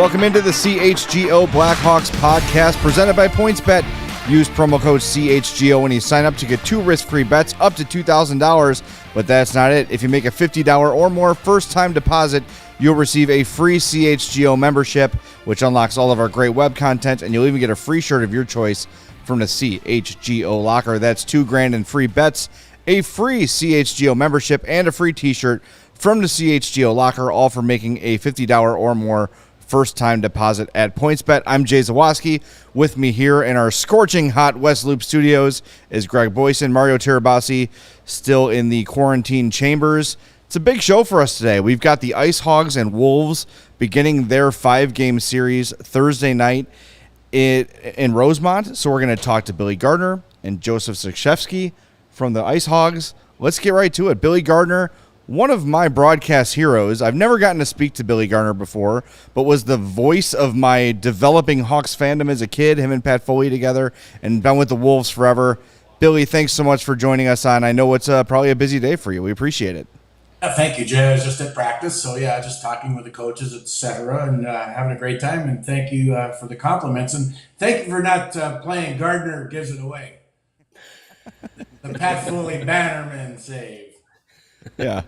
Welcome into the CHGO Blackhawks podcast presented by PointsBet. Use promo code CHGO when you sign up to get 2 risk-free bets up to $2,000. But that's not it. If you make a $50 or more first-time deposit, you'll receive a free CHGO membership, which unlocks all of our great web content, and you'll even get a free shirt of your choice from the CHGO locker. That's $2,000 in free bets, a free CHGO membership, and a free t-shirt from the CHGO locker, all for making a $50 or more first-time deposit at PointsBet. I'm Jay Zawoski. With me here in our scorching hot West Loop studios is Greg Boyson. Mario Tirabassi still in the quarantine chambers. It's a big show for us today. We've got the Ice Hogs and Wolves beginning their 5-game series Thursday night in Rosemont. So we're going to talk to Billy Gardner and Joseph Zakrzewski from the Ice Hogs. Let's get right to it. Billy Gardner, one of my broadcast heroes. I've never gotten to speak to Billy Gardner before, but was the voice of my developing Hawks fandom as a kid, him and Pat Foley together, and been with the Wolves forever. Billy, thanks so much for joining us on. I know it's probably a busy day for you. We appreciate it. Thank you, Jay. I was just at practice, so just talking with the coaches, etc., and having a great time. And thank you for the compliments, and thank you for not playing Gardner Gives It Away. The Pat Foley Bannerman save. Yeah.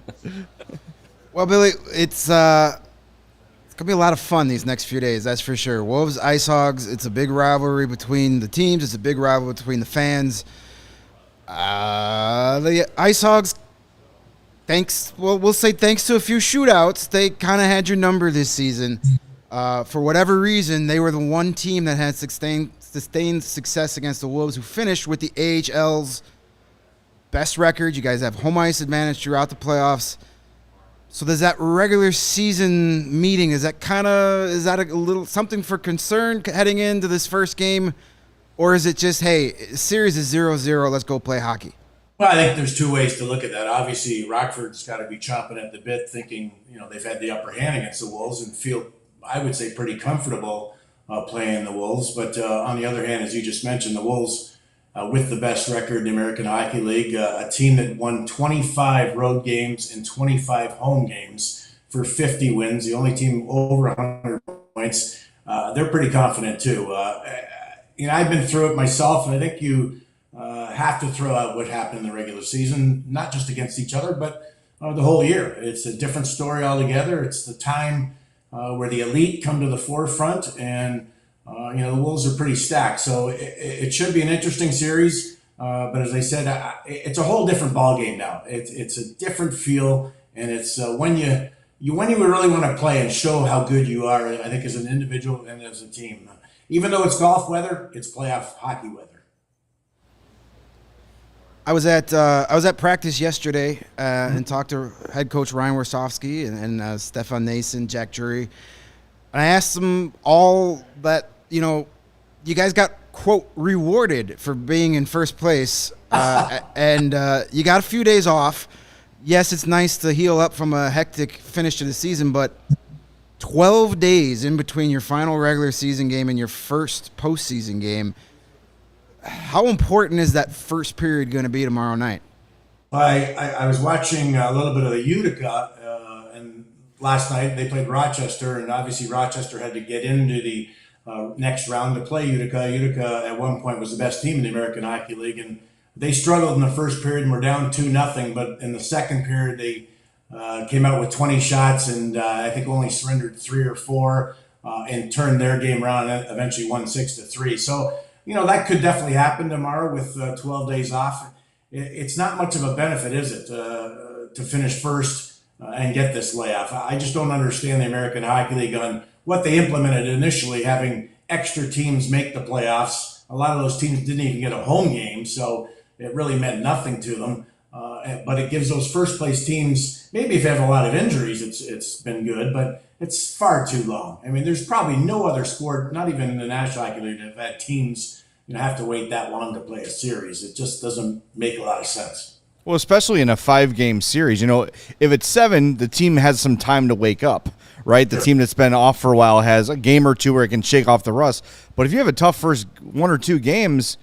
Well, Billy, it's gonna be a lot of fun these next few days. That's for sure. Wolves, Ice Hogs. It's a big rivalry between the teams. It's a big rivalry between the fans. The Ice Hogs. We'll say thanks to a few shootouts, they kind of had your number this season. For whatever reason, they were the one team that had sustained success against the Wolves, who finished with the AHL's best record. You guys have home ice advantage throughout the playoffs. So does that regular season meeting, is that a little something for concern heading into this first game? Or is it just, hey, series is 0-0, let's go play hockey? Well, I think there's two ways to look at that. Obviously, Rockford's got to be chomping at the bit, thinking they've had the upper hand against the Wolves and feel, I would say, pretty comfortable playing the Wolves. But on the other hand, as you just mentioned, the Wolves with the best record in the American Hockey League, a team that won 25 road games and 25 home games for 50 wins, the only team over 100 points. They're pretty confident too. I've been through it myself, and I think you have to throw out what happened in the regular season, not just against each other, but the whole year. It's a different story altogether. It's the time where the elite come to the forefront, and the Wolves are pretty stacked. So it should be an interesting series. But as I said, it's a whole different ballgame now. It's a different feel, and it's when you really want to play and show how good you are, I think, as an individual and as a team. Even though it's golf weather, it's playoff hockey weather. I was at practice yesterday and talked to head coach Ryan Warsofsky and Stefan Nason, Jack Drury. And I asked them all that, you guys got, quote, rewarded for being in first place. And you got a few days off. Yes, it's nice to heal up from a hectic finish to the season, but 12 days in between your final regular season game and your first postseason game. How important is that first period going to be tomorrow night? I was watching a little bit of the Utica, and last night they played Rochester, and obviously Rochester had to get into the next round to play Utica. Utica at one point was the best team in the American Hockey League, and they struggled in the first period and were down 2-0, but in the second period they came out with 20 shots and I think only surrendered 3 or 4 and turned their game around and eventually won 6-3. So that could definitely happen tomorrow with 12 days off. It's not much of a benefit, is it, to finish first and get this layoff? I just don't understand the American Hockey League on what they implemented initially, having extra teams make the playoffs. A lot of those teams didn't even get a home game, so it really meant nothing to them. But it gives those first-place teams, maybe if you have a lot of injuries, it's been good, but it's far too long. I mean, there's probably no other sport, not even in the National Hockey League, that have had teams have to wait that long to play a series. It just doesn't make a lot of sense. Well, especially in a 5-game series. If it's 7, the team has some time to wake up, right? The team that's been off for a while has a game or two where it can shake off the rust. But if you have a tough first 1 or 2 games,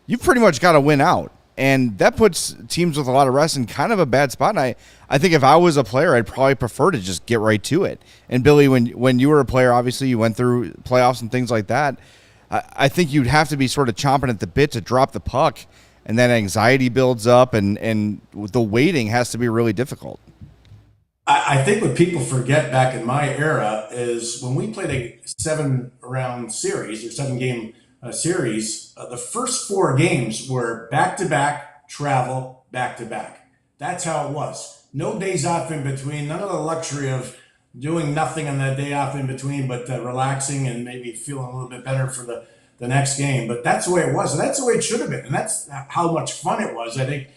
you've pretty much got to win out. And that puts teams with a lot of rest in kind of a bad spot. And I think if I was a player, I'd probably prefer to just get right to it. And Billy, when you were a player, obviously you went through playoffs and things like that. I think you'd have to be sort of chomping at the bit to drop the puck, and then anxiety builds up, and the waiting has to be really difficult. I think what people forget back in my era is when we played a 7-round series or 7-game series, the first 4 games were back-to-back, travel, back-to-back. That's how it was. No days off in between, none of the luxury of doing nothing on that day off in between, but relaxing and maybe feeling a little bit better for the next game. But that's the way it was, and that's the way it should have been. And that's how much fun it was, I think,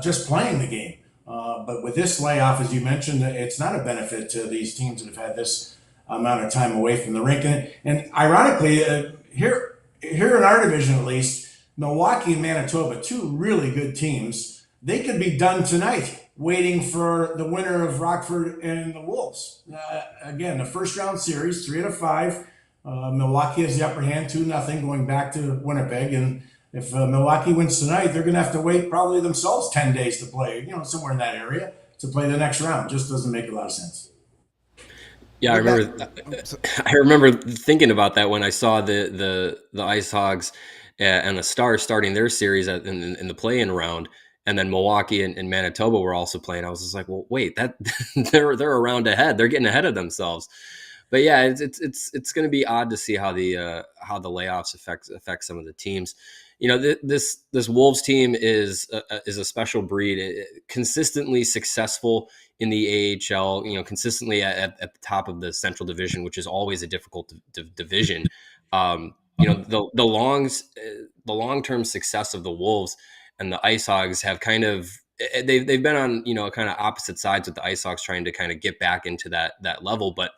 just playing the game. But with this layoff, as you mentioned, it's not a benefit to these teams that have had this amount of time away from the rink. And ironically, here in our division at least, Milwaukee and Manitoba, 2 really good teams, they could be done tonight, waiting for the winner of Rockford and the Wolves. Again, the first round series, 3 out of 5. Milwaukee has the upper hand, 2-0, going back to Winnipeg. And if Milwaukee wins tonight, they're going to have to wait probably themselves 10 days to play, somewhere in that area to play the next round. Just doesn't make a lot of sense. Yeah, I remember thinking about that when I saw the Ice Hogs and the Stars starting their series in the play-in round, and then Milwaukee and Manitoba were also playing. I was just like, well, wait, that they're a round ahead. They're getting ahead of themselves. But yeah, it's going to be odd to see how the layoffs affect some of the teams. This Wolves team is a special breed, consistently successful in the AHL, consistently at the top of the Central Division, which is always a difficult division. The long-term success of the Wolves and the Ice Hogs have kind of, they've been on, kind of opposite sides with the Ice Hogs trying to kind of get back into that level. But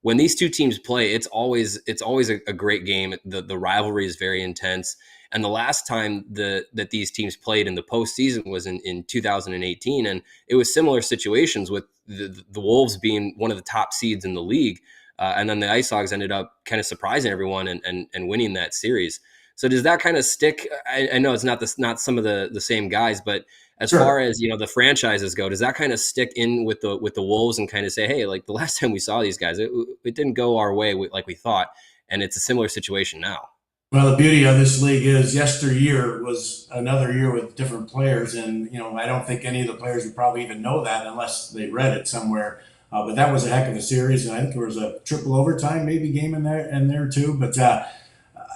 when these two teams play, it's always a great game. The rivalry is very intense. And the last time that these teams played in the postseason was in 2018. And it was similar situations with the Wolves being one of the top seeds in the league. And then the Ice Hogs ended up kind of surprising everyone and winning that series. So does that kind of stick? I know it's not some of the same guys, but as Sure. far as, the franchises go, does that kind of stick in with the Wolves and kind of say, hey, like the last time we saw these guys, it didn't go our way like we thought. And it's a similar situation now. Well, the beauty of this league is yesteryear was another year with different players. And, I don't think any of the players would probably even know that unless they read it somewhere. But that was a heck of a series. And I think there was a triple overtime maybe game in there too. But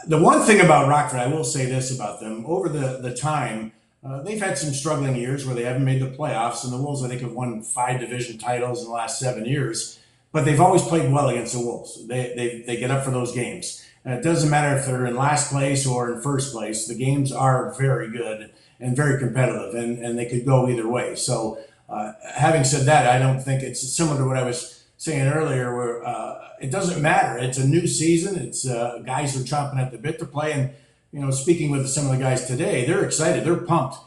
the one thing about Rockford, I will say this about them, over the time, they've had some struggling years where they haven't made the playoffs. And the Wolves, I think, have won 5 division titles in the last 7 years. But they've always played well against the Wolves. They get up for those games. It doesn't matter if they're in last place or in first place. The games are very good and very competitive, and they could go either way. So having said that, I don't think it's similar to what I was saying earlier, where it doesn't matter. It's a new season. It's guys are chomping at the bit to play. And, speaking with some of the guys today, they're excited. They're pumped.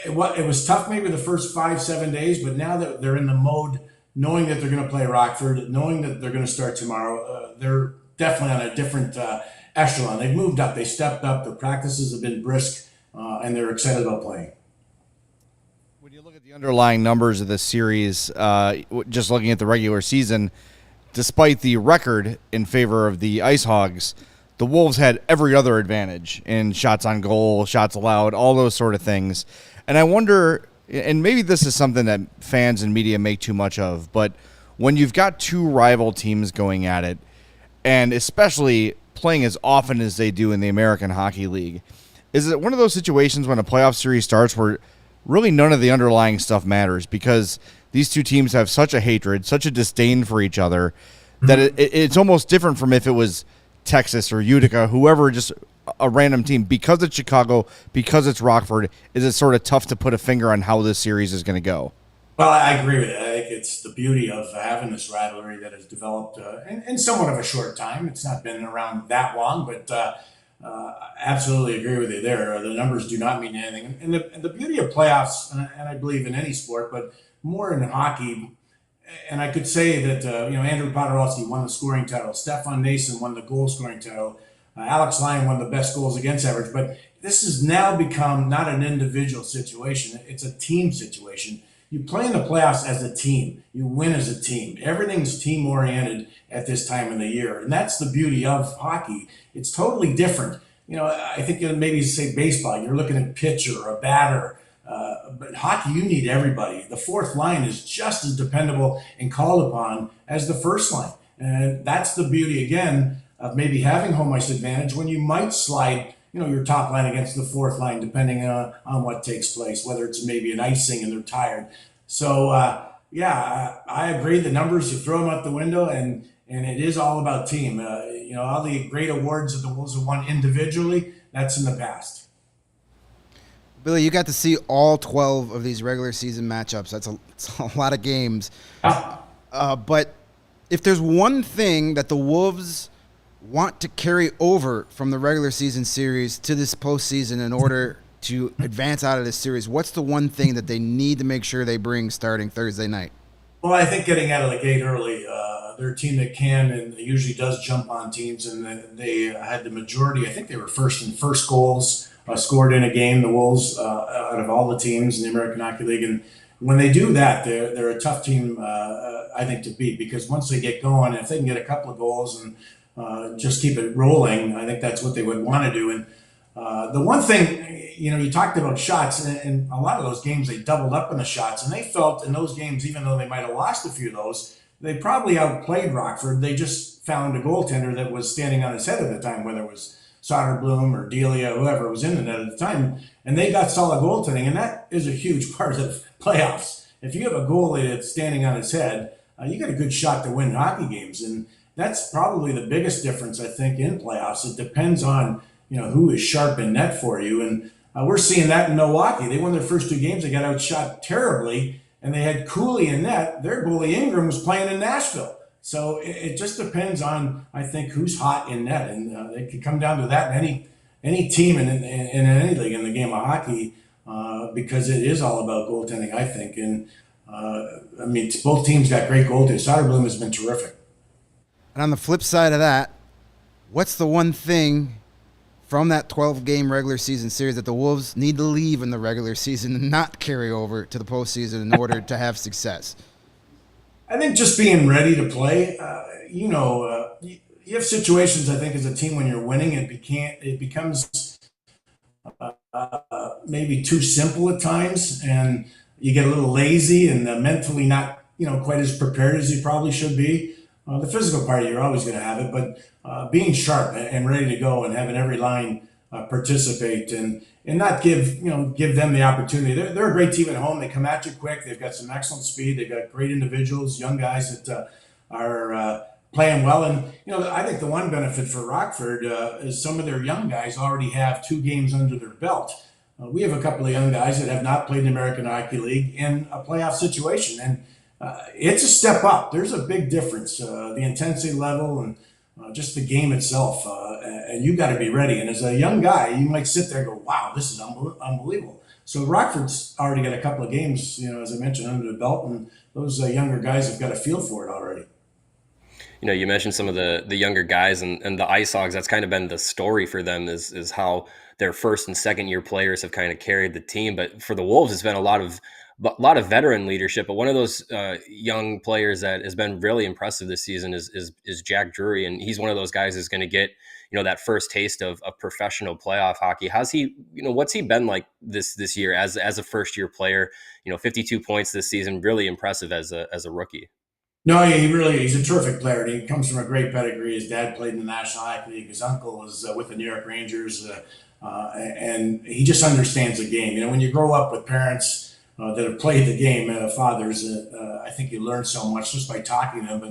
It was tough maybe the first 5-7 days, but now that they're in the mode, knowing that they're going to play Rockford, knowing that they're going to start tomorrow, they're definitely on a different echelon. They've moved up. They stepped up. The practices have been brisk, and they're excited about playing. When you look at the underlying numbers of this series, just looking at the regular season, despite the record in favor of the Ice Hogs, the Wolves had every other advantage in shots on goal, shots allowed, all those sort of things. And I wonder, and maybe this is something that fans and media make too much of, but when you've got 2 rival teams going at it, and especially playing as often as they do in the American Hockey League, is it one of those situations when a playoff series starts where really none of the underlying stuff matters because these two teams have such a hatred, such a disdain for each other, that it's almost different from if it was Texas or Utica, whoever, just a random team. Because it's Chicago, because it's Rockford, is it sort of tough to put a finger on how this series is going to go? Well, I agree with it. I think it's the beauty of having this rivalry that has developed in somewhat of a short time. It's not been around that long, but absolutely agree with you there. The numbers do not mean anything. And the beauty of playoffs, and I believe in any sport, but more in hockey, and I could say that, Andrew Podorowski won the scoring title. Stefan Nason won the goal scoring title. Alex Lyon won the best goals against average. But this has now become not an individual situation, it's a team situation. You play in the playoffs as a team, you win as a team. Everything's team oriented at this time of the year. And that's the beauty of hockey. It's totally different. I think maybe say baseball, you're looking at pitcher or a batter. But hockey, you need everybody. The fourth line is just as dependable and called upon as the first line. And that's the beauty, again, of maybe having home ice advantage when you might slide, your top line against the fourth line, depending on what takes place, whether it's maybe an icing and they're tired. So, I agree. The numbers, you throw them out the window, and it is all about team. All the great awards that the Wolves have won individually, that's in the past. Billy, you got to see all 12 of these regular season matchups. That's a lot of games. But if there's one thing that the Wolves want to carry over from the regular season series to this postseason in order to advance out of this series, what's the one thing that they need to make sure they bring starting Thursday night? Well, I think getting out of the gate early. They're a team that can and usually does jump on teams, and they had the majority. I think they were first in first goals scored in a game, the Wolves, out of all the teams in the American Hockey League. And when they do that, they're a tough team, I think, to beat, because once they get going, if they can get a couple of goals and just keep it rolling, I think that's what they would want to do. And the one thing, you talked about shots, and a lot of those games they doubled up in the shots, and they felt in those games, even though they might have lost a few of those, they probably outplayed Rockford. They just found a goaltender that was standing on his head at the time, whether it was Soderblom or Delia, whoever was in the net at the time, and they got solid goaltending, and that is a huge part of playoffs. If you have a goalie that's standing on his head, you got a good shot to win hockey games, and that's probably the biggest difference, I think, in playoffs. It depends on who is sharp in net for you, and we're seeing that in Milwaukee. They won their first two games, they got outshot terribly, and they had Cooley in net. Their goalie Ingram was playing in Nashville. So it just depends on, I think, who's hot in net, and it could come down to that in any team in any league in the game of hockey, because it is all about goaltending, I think. And both teams got great goaltenders. Soderblom has been terrific. And on the flip side of that, what's the one thing from that 12-game regular season series that the Wolves need to leave in the regular season and not carry over to the postseason in order to have success? I think just being ready to play. You have situations, I think, as a team when you're winning, it becomes maybe too simple at times, and you get a little lazy and mentally not quite as prepared as you probably should be. The physical part, you're always going to have it, but being sharp and ready to go and having every line participate and not give them the opportunity. They're a great team at home. They come at you quick. They've got some excellent speed. They've got great individuals, young guys that are playing well. And I think the one benefit for Rockford is some of their young guys already have 2 games under their belt. We have a couple of young guys that have not played in the American Hockey League in a playoff situation, and it's a step up. There's a big difference, the intensity level and just the game itself, and you got to be ready. And as a young guy, you might sit there and go, wow, this is unbelievable. So Rockford's already got a couple of games, as I mentioned, under the belt, and those younger guys have got a feel for it already. You mentioned some of the younger guys and the Ice Hogs. That's kind of been the story for them is how their first and second year players have kind of carried the team. But for the Wolves, it's been a lot of veteran leadership. But one of those young players that has been really impressive this season is Jack Drury, and he's one of those guys who's going to get that first taste of professional playoff hockey. How's he? What's he been like this year as a first year player? 52 points this season, really impressive as a rookie. No, he's a terrific player. He comes from a great pedigree. His dad played in the National Hockey League. His uncle was with the New York Rangers, and he just understands the game. When you grow up with parents that have played the game, fathers, I think you learn so much just by talking to them.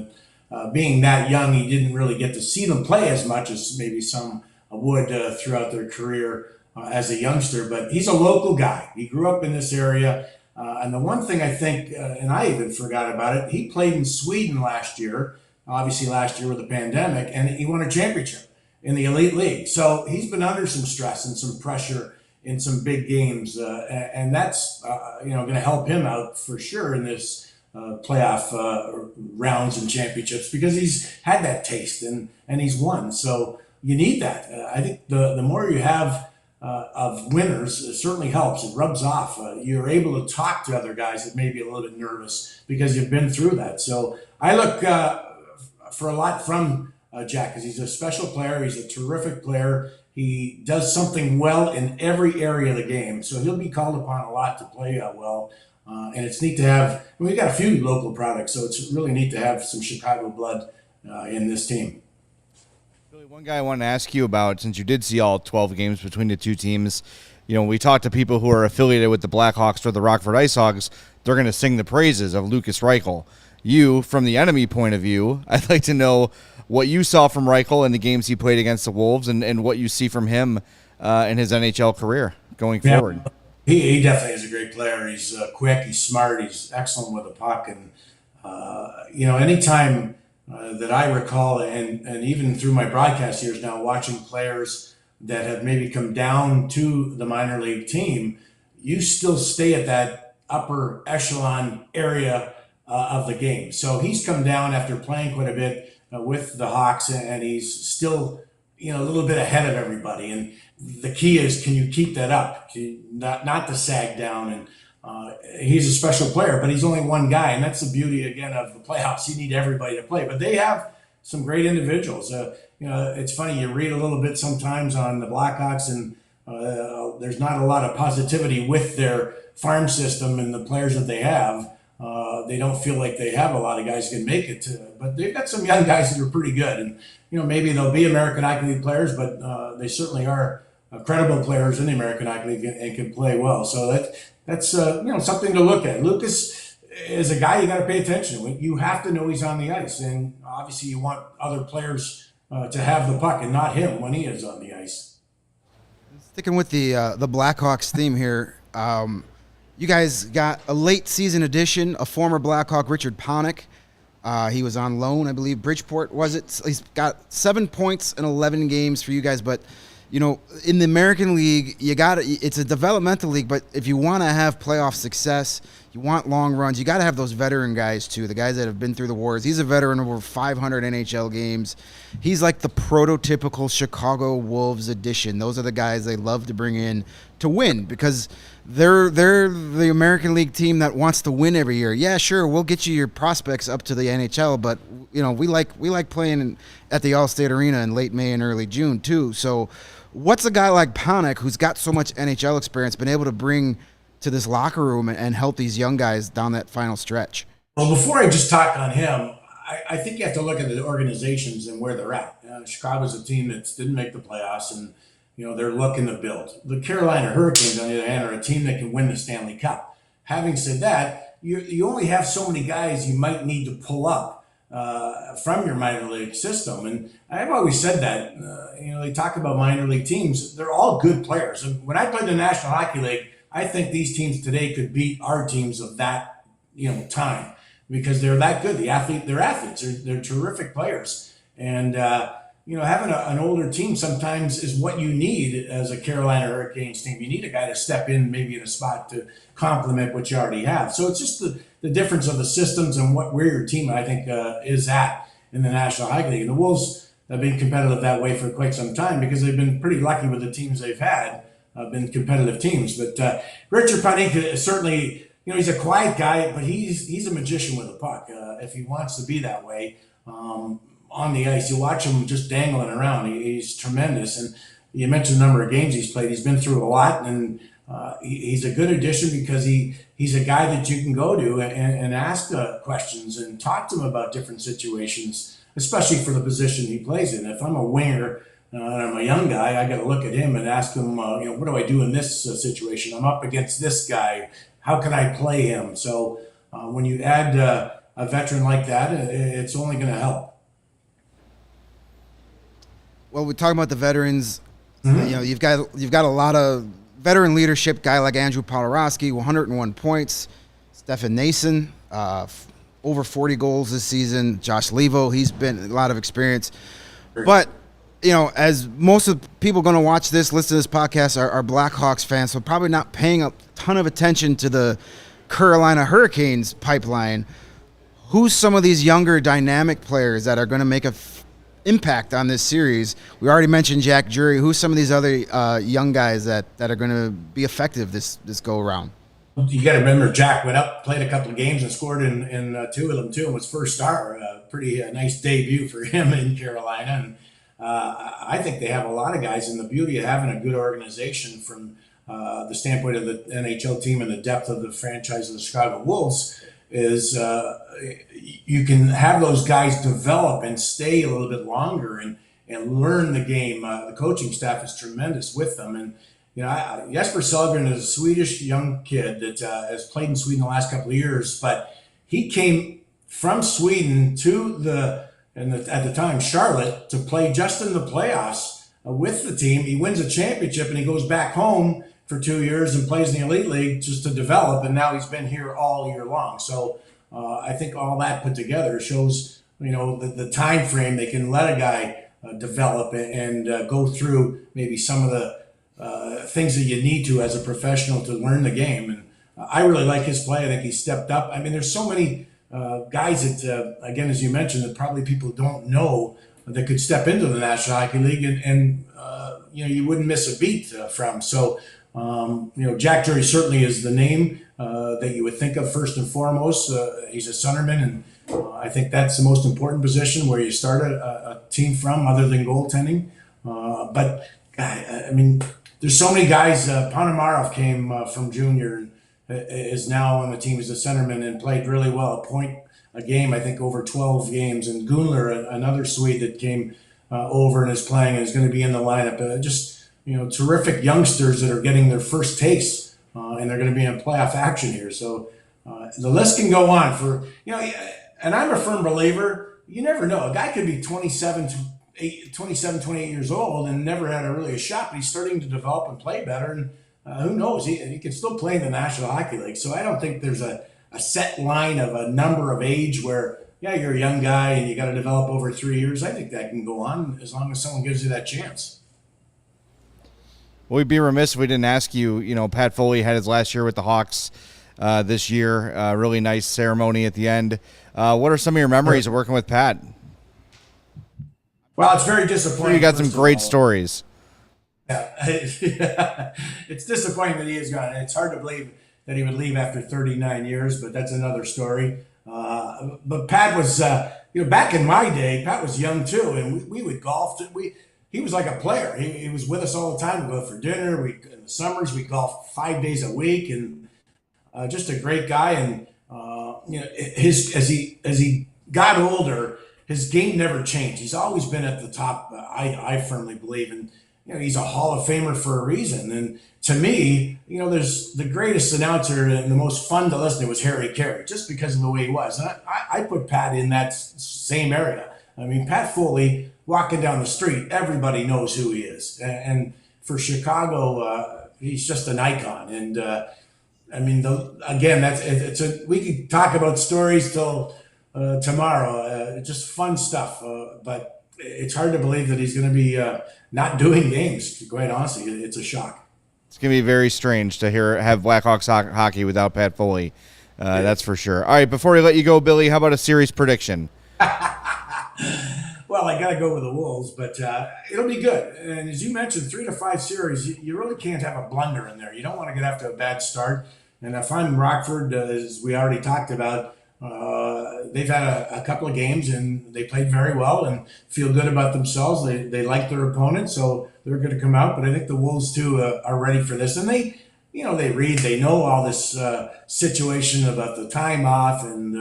And being that young, he didn't really get to see them play as much as maybe some would throughout their career as a youngster. But he's a local guy. He grew up in this area. And the one thing I think, and I even forgot about it, he played in Sweden last year, obviously last year with the pandemic, and he won a championship in the Elite League. So he's been under some stress and some pressure in some big games, and that's going to help him out for sure in this playoff rounds and championships, because he's had that taste and he's won. So you need that. I think the more you have of winners, it certainly helps. It rubs off. You're able to talk to other guys that may be a little bit nervous because you've been through that. So I look for a lot from Jack, because he's a special player. He's a terrific player. He does something well in every area of the game. So he'll be called upon a lot to play well. And it's neat to have, we've got a few local products, so it's really neat to have some Chicago blood in this team. Billy, one guy I wanted to ask you about, since you did see all 12 games between the two teams, we talk to people who are affiliated with the Blackhawks or the Rockford IceHogs, they're going to sing the praises of Lukas Reichel. You, from the enemy point of view, I'd like to know what you saw from Reichel in the games he played against the Wolves and what you see from him in his NHL career going forward. He definitely is a great player. He's quick, he's smart, he's excellent with the puck. And, anytime that I recall, and even through my broadcast years now, watching players that have maybe come down to the minor league team, you still stay at that upper echelon area of the game. So he's come down after playing quite a bit with the Hawks, and he's still, a little bit ahead of everybody. And the key is, can you keep that up? Not to sag down. And he's a special player, but he's only one guy, and that's the beauty again of the playoffs. You need everybody to play, but they have some great individuals. It's funny, you read a little bit sometimes on the Blackhawks, and there's not a lot of positivity with their farm system and the players that they have. They don't feel like they have a lot of guys who can make it, but they've got some young guys that are pretty good. And maybe they'll be American Hockey League players, but they certainly are credible players in the American Hockey League and can play well. So that's something to look at. Lukas is a guy you got to pay attention to. You have to know he's on the ice, and obviously you want other players to have the puck and not him when he is on the ice. Sticking with the Blackhawks theme here, you guys got a late season addition, a former Blackhawk, Richard Panik. He was on loan, I believe, Bridgeport, was it? He's got 7 points in 11 games for you guys, but in the American League, it's a developmental league, but if you want to have playoff success, you want long runs, you got to have those veteran guys too, the guys that have been through the wars. He's a veteran of over 500 NHL games. He's like the prototypical Chicago Wolves edition. Those are the guys they love to bring in to win, because they're the American League team that wants to win every year. Yeah, sure, we'll get you your prospects up to the NHL, but we like playing at the Allstate Arena in late May and early June too. So what's a guy like Panik, who's got so much NHL experience, been able to bring to this locker room and help these young guys down that final stretch? Well, before I just talk on him, I think you have to look at the organizations and where they're at. Chicago's a team that didn't make the playoffs, and they're looking to build. The Carolina Hurricanes, on the other hand, are a team that can win the Stanley Cup. Having said that, you only have so many guys you might need to pull up from your minor league system. And I've always said that, they talk about minor league teams. They're all good players. And when I played the National Hockey League, I think these teams today could beat our teams of that, time, because they're that good. They're athletes. They're terrific players. And, having an older team sometimes is what you need as a Carolina Hurricanes team. You need a guy to step in maybe in a spot to complement what you already have. So it's just the difference of the systems and where your team, I think, is at in the National Hockey League. And the Wolves have been competitive that way for quite some time because they've been pretty lucky with the teams they've had, been competitive teams. But Richard Panik is certainly, he's a quiet guy, but he's a magician with the puck if he wants to be that way. On the ice, you watch him just dangling around. He's tremendous. And you mentioned the number of games he's played. He's been through a lot, and he's a good addition because he's a guy that you can go to and ask questions and talk to him about different situations, especially for the position he plays in. If I'm a winger and I'm a young guy, I got to look at him and ask him, what do I do in this situation? I'm up against this guy. How can I play him? So when you add a veteran like that, it's only going to help. Well, we're talking about the veterans. Mm-hmm. You've got a lot of veteran leadership. Guy like Andrew Polarowski, 101 points. Stefan Nason, over 40 goals this season. Josh Levo, he's been a lot of experience. But as most of the people going to watch this, listen to this podcast, are Blackhawks fans, so probably not paying a ton of attention to the Carolina Hurricanes pipeline. Who's some of these younger dynamic players that are going to make impact on this series? We already mentioned Jack Drury. Who's some of these other young guys that are going to be effective this go around? You got to remember, Jack went up, played a couple of games, and scored in two of them too, and was first star. Pretty nice debut for him in Carolina. And I think they have a lot of guys, and the beauty of having a good organization from the standpoint of the NHL team and the depth of the franchise of the Chicago Wolves is you can have those guys develop and stay a little bit longer and learn the game. The coaching staff is tremendous with them. And Jesper Sellgren is a Swedish young kid that has played in Sweden the last couple of years, but he came from Sweden to at the time, Charlotte, to play just in the playoffs with the team. He wins a championship and he goes back home for 2 years and plays in the Elite League just to develop, and now he's been here all year long. So I think all that put together shows, the time frame they can let a guy develop and go through maybe some of the things that you need to as a professional to learn the game. And I really like his play. I think he stepped up. I mean, there's so many guys that, again, as you mentioned, that probably people don't know that could step into the National Hockey League and you wouldn't miss a beat from. So, Jack Drury certainly is the name that you would think of first and foremost. He's a centerman, and I think that's the most important position where you start a team from, other than goaltending. But I mean, there's so many guys. Ponomarov came from junior and is now on the team as a centerman and played really well, a point a game, I think, over 12 games. And Gunler, another Swede that came over and is playing and is going to be in the lineup. Terrific youngsters that are getting their first taste, and they're going to be in playoff action here. So the list can go on for, and I'm a firm believer, you never know. A guy could be 27, 28 years old and never had a shot, but he's starting to develop and play better. And who knows? He can still play in the National Hockey League. So I don't think there's a set line of a number of age where, you're a young guy and you got to develop over 3 years. I think that can go on as long as someone gives you that chance. Well, we'd be remiss if we didn't ask you, Pat Foley had his last year with the Hawks this year. Really nice ceremony at the end. What are some of your memories of working with Pat? Well, it's very disappointing. You got some great stories. Yeah. It's disappointing that he is gone. It's hard to believe that he would leave after 39 years, but that's another story. But Pat was, back in my day, Pat was young too, and we would golf. He was like a player. He was with us all the time. We'd go for dinner. In the summers, we golf 5 days a week, and just a great guy. And as he got older, his game never changed. He's always been at the top. I firmly believe, and he's a Hall of Famer for a reason. And to me, there's the greatest announcer and the most fun to listen to was Harry Carey, just because of the way he was. And I put Pat in that same area. I mean, Pat Foley, walking down the street, everybody knows who he is. And for Chicago, he's just an icon. And we could talk about stories till tomorrow. Just fun stuff. But it's hard to believe that he's going to be not doing games. Quite honestly, it's a shock. It's going to be very strange to have Blackhawks hockey without Pat Foley. That's for sure. All right, before we let you go, Billy, how about a series prediction? Well, I got to go with the Wolves, but it'll be good. And as you mentioned, 3 to 5 series, you really can't have a blunder in there. You don't want to get off to a bad start. And if I'm Rockford, as we already talked about, they've had a couple of games and they played very well and feel good about themselves. They like their opponent, so they're going to come out. But I think the Wolves, too, are ready for this. And they know all this situation about the time off and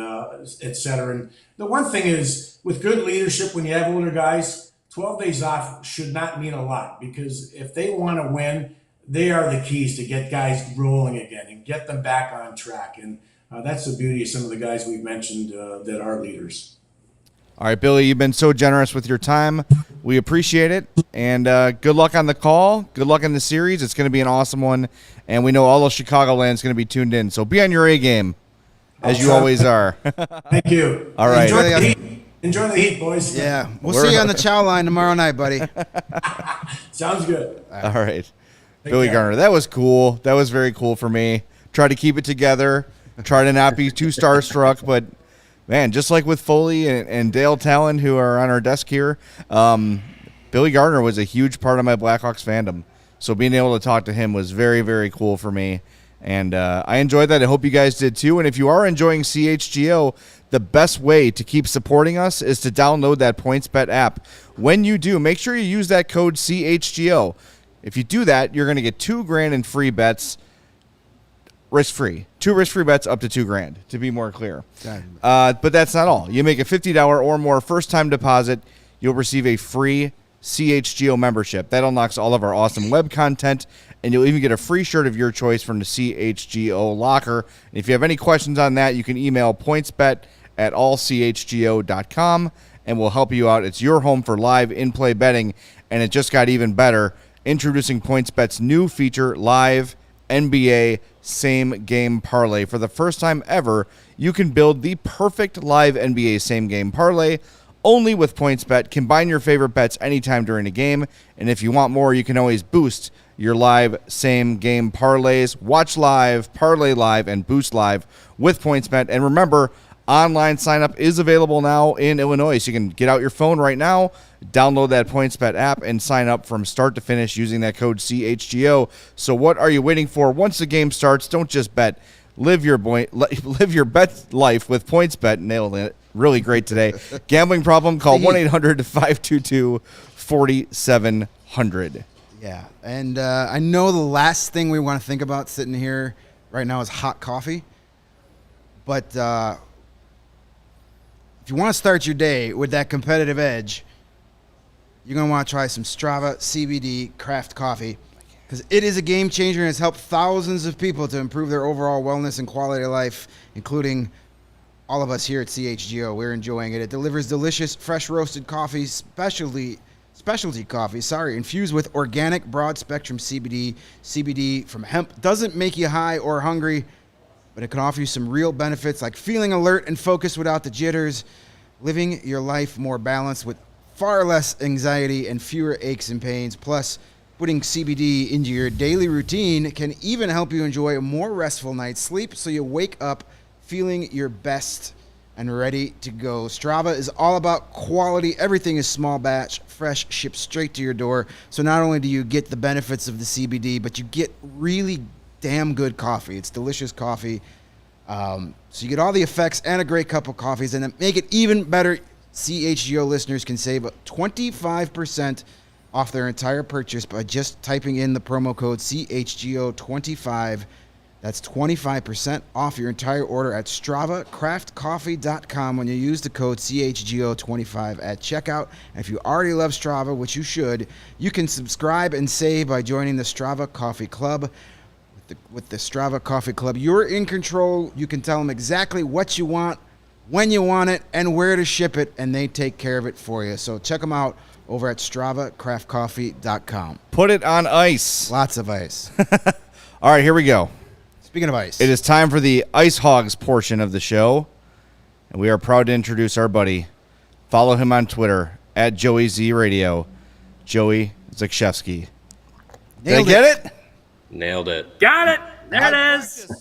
et cetera. And the one thing is, with good leadership, when you have older guys, 12 days off should not mean a lot, because if they want to win, they are the keys to get guys rolling again and get them back on track. And that's the beauty of some of the guys we've mentioned that are leaders. All right, Billy, you've been so generous with your time. We appreciate it. And good luck on the call. Good luck in the series. It's going to be an awesome one. And we know all of Chicagoland's going to be tuned in. So be on your A game, as you always are. Thank you. All right. Enjoy the heat, boys. Yeah. We'll see you on the chow line tomorrow night, buddy. Sounds good. All right. Billy Gardner. That was cool. That was very cool for me. Try to keep it together. Try to not be too starstruck, but man, just like with Foley and Dale Talon, who are on our desk here, Billy Gardner was a huge part of my Blackhawks fandom. So being able to talk to him was very, very cool for me. And I enjoyed that. I hope you guys did too. And if you are enjoying CHGO, the best way to keep supporting us is to download that PointsBet app. When you do, make sure you use that code CHGO. If you do that, you're going to get $2,000 in free bets, risk-free. 2 risk-free bets up to $2,000, to be more clear. But that's not all. You make a $50 or more first-time deposit, you'll receive a free CHGO membership. That unlocks all of our awesome web content, and you'll even get a free shirt of your choice from the CHGO locker. And if you have any questions on that, you can email pointsbet@allchgo.com, and we'll help you out. It's your home for live in-play betting, and it just got even better. Introducing PointsBet's new feature, Live NBA Same Game Parlay. For the first time ever, you can build the perfect live NBA Same Game Parlay only with PointsBet. Combine your favorite bets anytime during a game, and if you want more, you can always boost your live same game parlays. Watch live, parlay live, and boost live with PointsBet. And remember, online sign-up is available now in Illinois, so you can get out your phone right now, download that PointsBet app, and sign up from start to finish using that code CHGO. So what are you waiting for? Once the game starts, don't just bet. Live your bet life with PointsBet. Nailed it. Really great today. Gambling problem? Call 1-800-522-4700. Yeah, and I know the last thing we want to think about sitting here right now is hot coffee. But if you want to start your day with that competitive edge, you're going to want to try some Strava CBD craft coffee, because it is a game changer and has helped thousands of people to improve their overall wellness and quality of life, including all of us here at CHGO. We're enjoying it. It delivers delicious, fresh roasted coffee, specialty coffee, infused with organic broad-spectrum CBD. CBD from hemp doesn't make you high or hungry, but it can offer you some real benefits like feeling alert and focused without the jitters, living your life more balanced with far less anxiety and fewer aches and pains. Plus, putting CBD into your daily routine can even help you enjoy a more restful night's sleep, so you wake up feeling your best and ready to go. Strava is all about quality. Everything is small batch, fresh, shipped straight to your door. So not only do you get the benefits of the CBD, but you get really damn good coffee. It's delicious coffee. So you get all the effects and a great cup of coffees, and to make it even better, CHGO listeners can save 25% off their entire purchase by just typing in the promo code CHGO25. That's 25% off your entire order at StravaCraftCoffee.com when you use the code CHGO25 at checkout. And if you already love Strava, which you should, you can subscribe and save by joining the Strava Coffee Club. With the Strava Coffee Club, you're in control. You can tell them exactly what you want, when you want it, and where to ship it, and they take care of it for you. So check them out over at StravaCraftCoffee.com. Put it on ice. Lots of ice. All right, here we go. Speaking of ice, It is time for the Ice Hogs portion of the show, and we are proud to introduce our buddy. Follow him on Twitter at Joey Z Radio, Joey Zakrzewski. Did I get it? Nailed it. Got it. There it is.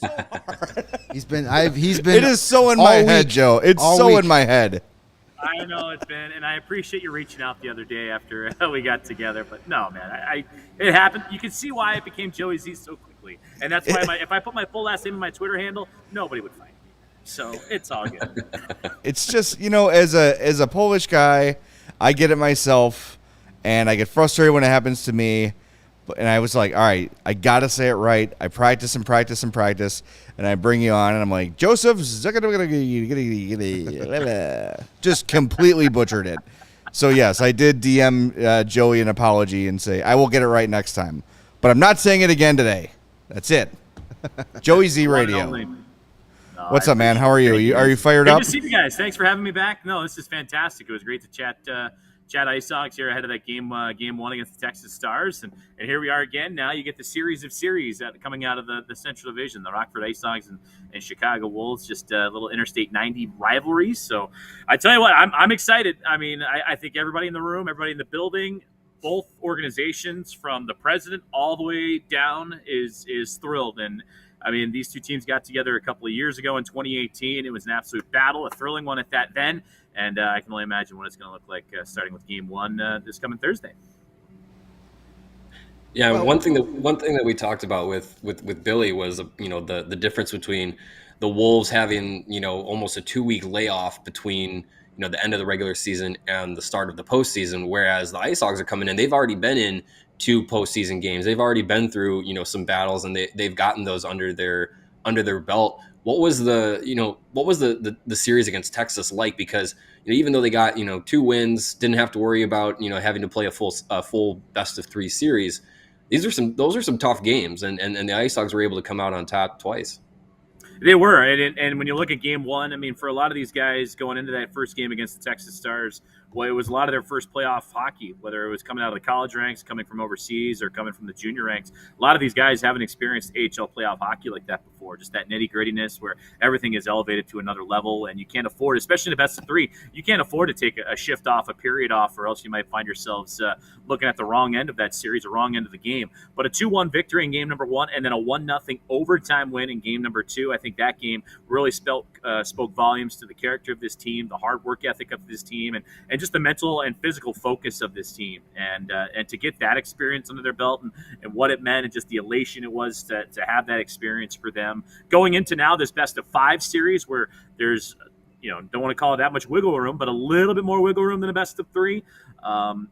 He's been. It It is so in my head, Joe. It's so in my head. I know it's been, and I appreciate you reaching out the other day after we got together. But no, man, it happened. You can see why it became Joey Z so quickly, and that's why if I put my full last name in my Twitter handle, nobody would find me. So it's all good. It's just, as a Polish guy, I get it myself, and I get frustrated when it happens to me. And I was like, all right, I got to say it right. I practice and practice and practice. And I bring you on, and I'm like, Joseph Zakrzewski. Just completely butchered it. So, yes, I did DM Joey an apology and say, I will get it right next time. But I'm not saying it again today. That's it. Joey Z Radio. What's up, man? How are you? Are you fired up? Good to see you guys. Thanks for having me back. No, this is fantastic. It was great to chat Ice Hogs here ahead of that game one against the Texas Stars. And here we are again. Now you get the series of series coming out of the Central Division, the Rockford Ice Hogs and Chicago Wolves, just a little Interstate 90 rivalries. So I tell you what, I'm excited. I mean, I think everybody in the room, everybody in the building, both organizations from the president all the way down is thrilled. And I mean, these two teams got together a couple of years ago in 2018. It was an absolute battle, a thrilling one at that then. And I can only imagine what it's going to look like starting with Game 1 this coming Thursday. Yeah, well, one thing that we talked about with Billy was the difference between the Wolves having almost a 2-week layoff between the end of the regular season and the start of the postseason, whereas the Ice Hogs are coming in. They've already been in 2 postseason games. They've already been through some battles, and they've gotten those under their belt. What was the series against Texas like? Because even though they got 2 wins, didn't have to worry about having to play a full best of 3 series. Those are some tough games, and the Ice Hogs were able to come out on top twice. They were, and when you look at Game 1, I mean, for a lot of these guys going into that first game against the Texas Stars, well, it was a lot of their first playoff hockey, whether it was coming out of the college ranks, coming from overseas, or coming from the junior ranks. A lot of these guys haven't experienced AHL playoff hockey like that before, just that nitty-grittiness where everything is elevated to another level, and you can't afford, especially in the best of 3, you can't afford to take a shift off, a period off, or else you might find yourselves looking at the wrong end of that series, the wrong end of the game. But a 2-1 victory in game number 1, and then a 1-0 overtime win in game number 2, I think that game really spoke volumes to the character of this team, the hard work ethic of this team, and just the mental and physical focus of this team. And to get that experience under their belt and what it meant, and just the elation it was to have that experience for them. Going into now this best of 5 series where there's, don't want to call it that much wiggle room, but a little bit more wiggle room than a best of 3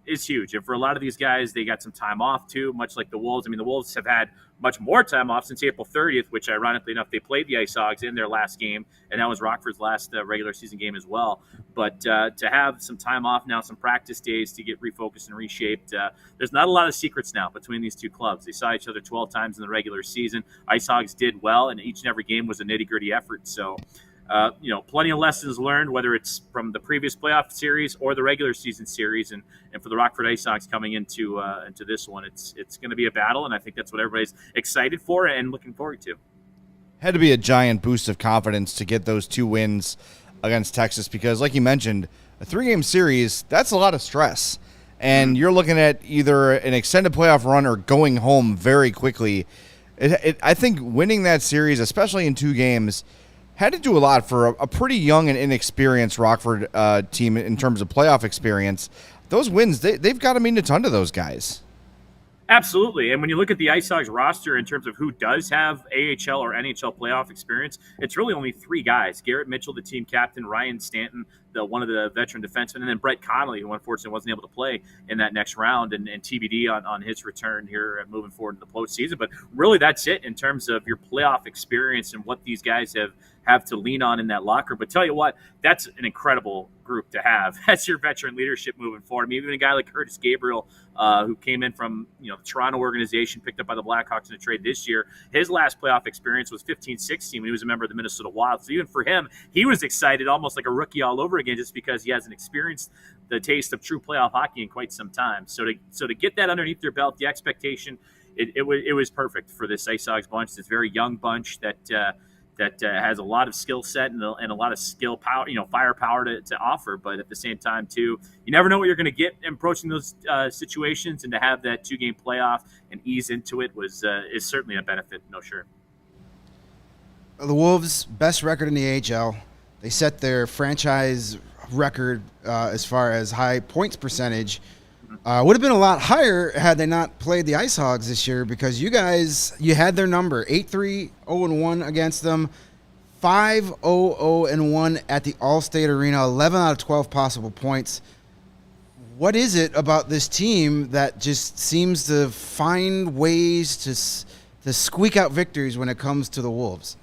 is huge. And for a lot of these guys, they got some time off too, much like the Wolves. I mean, the Wolves have had much more time off since April 30th, which ironically enough, they played the Ice Hogs in their last game, and that was Rockford's last regular season game as well. But to have some time off now, some practice days to get refocused and reshaped, there's not a lot of secrets now between these two clubs. They saw each other 12 times in the regular season. Ice Hogs did well, and each and every game was a nitty-gritty effort. So plenty of lessons learned, whether it's from the previous playoff series or the regular season series, and for the Rockford Ice Hogs coming into this one, it's going to be a battle, and I think that's what everybody's excited for and looking forward to. Had to be a giant boost of confidence to get those 2 wins against Texas, because like you mentioned, a 3-game series, that's a lot of stress, and you're looking at either an extended playoff run or going home very quickly. I think winning that series, especially in 2 games, had to do a lot for a pretty young and inexperienced Rockford team in terms of playoff experience. Those wins, they've got to mean a ton to those guys. Absolutely. And when you look at the Ice Hogs roster in terms of who does have AHL or NHL playoff experience, it's really only 3 guys. Garrett Mitchell, the team captain, Ryan Stanton, one of the veteran defensemen, and then Brett Connolly, who unfortunately wasn't able to play in that next round, and TBD on his return here moving forward in the postseason. But really, that's it in terms of your playoff experience and what these guys have to lean on in that locker. But tell you what, that's an incredible group to have. That's your veteran leadership moving forward. I mean, even a guy like Curtis Gabriel, who came in from the Toronto organization, picked up by the Blackhawks in a trade this year. His last playoff experience was 15-16 when he was a member of the Minnesota Wild. So even for him, he was excited, almost like a rookie all over again, just because he hasn't experienced the taste of true playoff hockey in quite some time. So to get that underneath their belt, the expectation, it was perfect for this Ice Hogs bunch. This very young bunch that has a lot of skill set and a lot of skill power, firepower to offer. But at the same time, too, you never know what you're going to get in approaching those situations. And to have that 2-game playoff and ease into it is certainly a benefit, no sure. The Wolves' best record in the AHL. They set their franchise record as far as high points percentage. Would have been a lot higher had they not played the Ice Hogs this year, because you had their number, 8-3-0-1 against them, 5-0-0-1 at the Allstate Arena, 11 out of 12 possible points. What is it about this team that just seems to find ways to squeak out victories when it comes to the Wolves?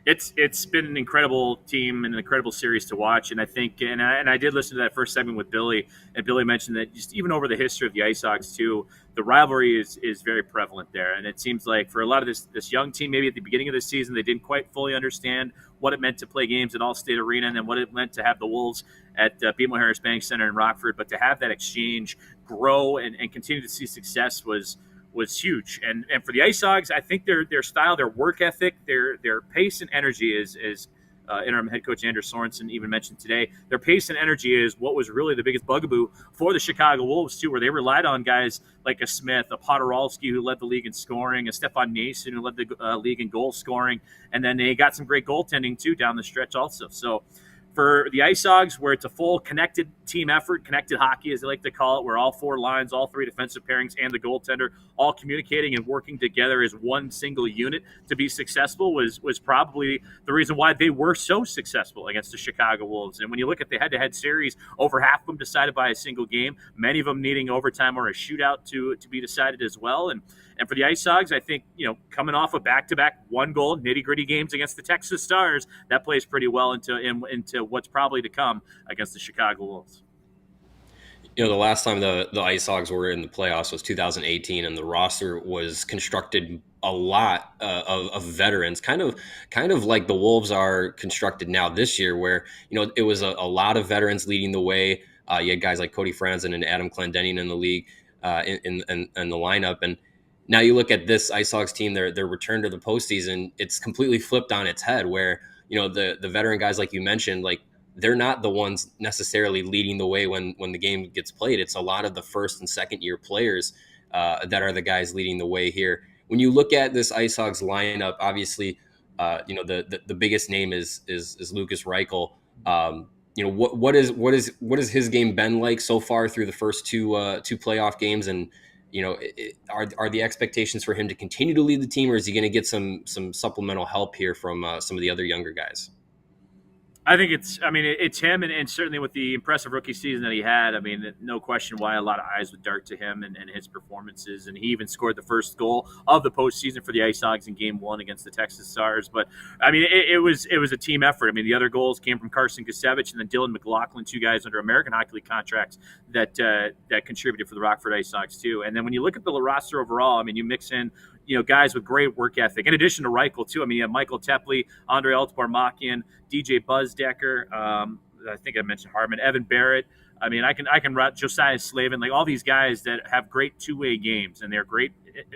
It's been an incredible team and an incredible series to watch, and I think and I did listen to that first segment with Billy, and Billy mentioned that just even over the history of the Ice Hogs too, the rivalry is very prevalent there, and it seems like for a lot of this young team, maybe at the beginning of the season they didn't quite fully understand what it meant to play games at Allstate Arena, and then what it meant to have the Wolves at BMO Harris Bank Center in Rockford, but to have that exchange grow and continue to see success was huge. And for the Ice Hogs, I think their style, their work ethic, their pace and energy is interim head coach Anders Sorensen even mentioned today. Their pace and energy is what was really the biggest bugaboo for the Chicago Wolves, too, where they relied on guys like a Smith, a Podorowski, who led the league in scoring, a Stefan Nason, who led the league in goal scoring, and then they got some great goaltending, too, down the stretch also. So for the Ice Hogs, where it's a full connected team effort, connected hockey, as they like to call it, where all four lines, all three defensive pairings, and the goaltender all communicating and working together as one single unit to be successful was probably the reason why they were so successful against the Chicago Wolves. And when you look at the head-to-head series, over half of them decided by a single game, many of them needing overtime or a shootout to be decided as well. And for the Ice Hogs, I think, coming off of back-to-back one-goal nitty-gritty games against the Texas Stars, that plays pretty well into what's probably to come against the Chicago Wolves. The last time the Ice Hogs were in the playoffs was 2018, and the roster was constructed a lot of veterans, kind of like the Wolves are constructed now this year, where it was a lot of veterans leading the way. You had guys like Cody Franzen and Adam Clendening in the league in the lineup, and now you look at this Ice Hogs team, their return to the postseason, it's completely flipped on its head, where the veteran guys, like you mentioned, like, they're not the ones necessarily leading the way when the game gets played. It's a lot of the first and second year players that are the guys leading the way here. When you look at this Ice Hogs lineup, obviously, the biggest name is Lukas Reichel. What has his game been like so far through the first two playoff games, and are the expectations for him to continue to lead the team, or is he going to get some supplemental help here from some of the other younger guys? I think it's him, and certainly with the impressive rookie season that he had, no question why a lot of eyes would dart to him and his performances. And he even scored the first goal of the postseason for the Ice Hogs in Game 1 against the Texas Stars. But it was a team effort. The other goals came from Carson Kasevich and then Dylan McLaughlin, two guys under American Hockey League contracts that contributed for the Rockford Ice Hogs too. And then when you look at the roster overall, you mix in guys with great work ethic. In addition to Reichel, too, you have Michael Tepley, Andre Altbarmakian, DJ Buzzdecker. I think I mentioned Hardman, Evan Barrett. I can route Josiah Slavin, like all these guys that have great two-way games, and they're great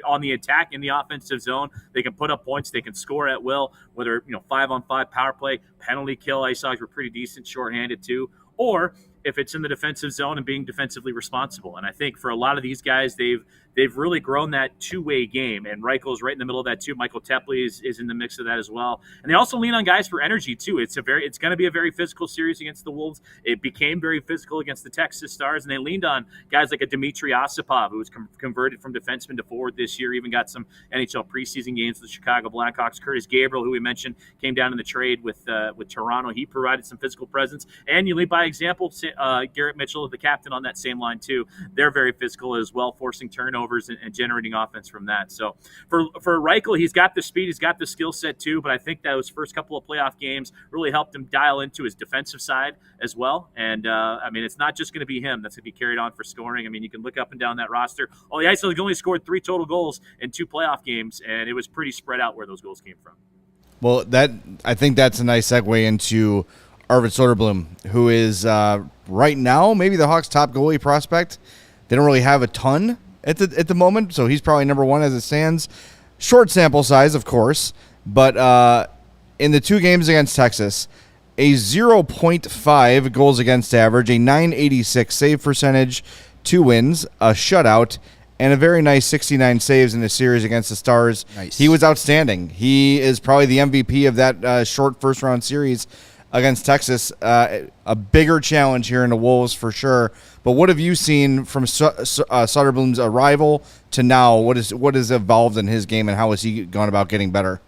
on the attack in the offensive zone. They can put up points. They can score at will, whether 5-on-5 power play, penalty kill. Ice Hogs were pretty decent shorthanded too, or if it's in the defensive zone and being defensively responsible. And I think for a lot of these guys, they've really grown that two-way game, and Reichel's right in the middle of that too. Michael Tepley is in the mix of that as well. And they also lean on guys for energy too. It's going to be a very physical series against the Wolves. It became very physical against the Texas Stars, and they leaned on guys like a Dmitry Osipov, who was converted from defenseman to forward this year, even got some NHL preseason games with the Chicago Blackhawks. Curtis Gabriel, who we mentioned, came down in the trade with Toronto. He provided some physical presence, and you lead by example. Garrett Mitchell, the captain on that same line too. They're very physical as well, forcing turnovers and generating offense from that. So for Reichel, he's got the speed, he's got the skill set too, but I think those first couple of playoff games really helped him dial into his defensive side as well. And it's not just going to be him that's going to be carried on for scoring. You can look up and down that roster. The Ice Hogs only scored 3 total goals in 2 playoff games, and it was pretty spread out where those goals came from. Well, I think that's a nice segue into Arvid Soderblom, who is right now maybe the Hawks' top goalie prospect. They don't really have a ton at the moment, so he's probably number 1 as it stands. Short sample size, of course, but in the 2 games against Texas, a 0.5 goals against average, a .986 save percentage, 2 wins, a shutout, and a very nice 69 saves in the series against the Stars. Nice. He was outstanding. He is probably the MVP of that short first-round series against Texas. A bigger challenge here in the Wolves for sure. But what have you seen from Soderblom's arrival to now? What has evolved in his game, and how has he gone about getting better?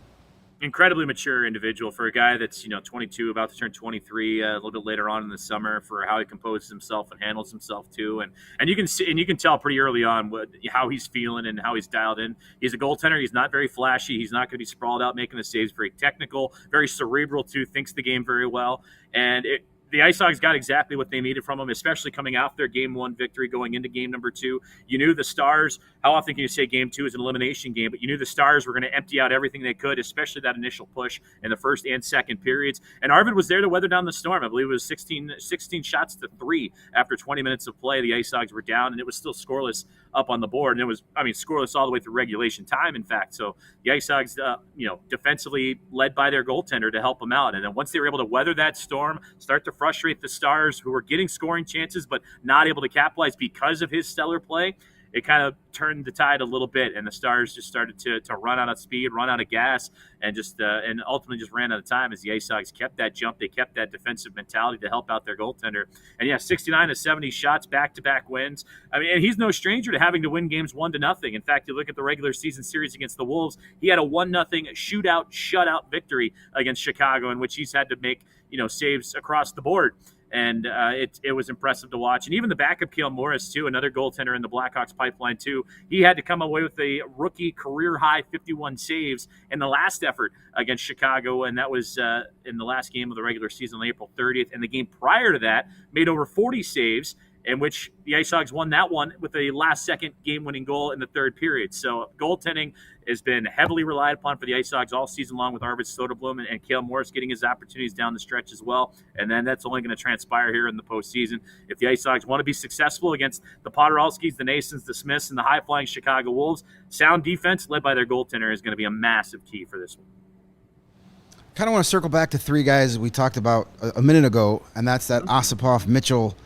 Incredibly mature individual for a guy that's 22, about to turn 23 a little bit later on in the summer, for how he composes himself and handles himself too, and you can see, and you can tell pretty early on how he's feeling and how he's dialed in. He's a goaltender. He's not very flashy. He's not going to be sprawled out making the saves. Very technical, very cerebral too. Thinks the game very well, and the Ice Hogs got exactly what they needed from him, especially coming off their Game 1 victory, going into Game number 2. You knew the Stars, how often can you say Game 2 is an elimination game, but you knew the Stars were going to empty out everything they could, especially that initial push in the first and second periods. And Arvid was there to weather down the storm. I believe it was 16 shots to 3 after 20 minutes of play. The Ice Hogs were down, and it was still scoreless up on the board. And it was, scoreless all the way through regulation time, in fact. So the Ice Hogs, defensively led by their goaltender to help them out. And then once they were able to weather that storm, start to frustrate the Stars, who were getting scoring chances but not able to capitalize because of his stellar play, it kind of turned the tide a little bit, and the Stars just started to run out of speed, run out of gas, and and ultimately just ran out of time as the Ice Hogs kept that jump. They kept that defensive mentality to help out their goaltender. And 69 to 70 shots, back-to-back wins. And he's no stranger to having to win games 1-0. In fact, you look at the regular season series against the Wolves, he had a 1-0 shootout, shutout victory against Chicago, in which he's had to make saves across the board. And it was impressive to watch. And even the backup, Cale Morris, too, another goaltender in the Blackhawks pipeline, too. He had to come away with a rookie career-high 51 saves in the last effort against Chicago, and that was in the last game of the regular season on April 30th. And the game prior to that made over 40 saves, in which the Ice Hogs won that one with a last-second game-winning goal in the third period. So goaltending has been heavily relied upon for the Ice Hogs all season long, with Arvid Soderblom and Cale Morris getting his opportunities down the stretch as well. And then that's only going to transpire here in the postseason. If the Ice Hogs want to be successful against the Podorowskis, the Nasons, the Smiths, and the high-flying Chicago Wolves, sound defense led by their goaltender is going to be a massive key for this one. Kind of want to circle back to three guys we talked about a minute ago, and that's that Osipov, Mitchell,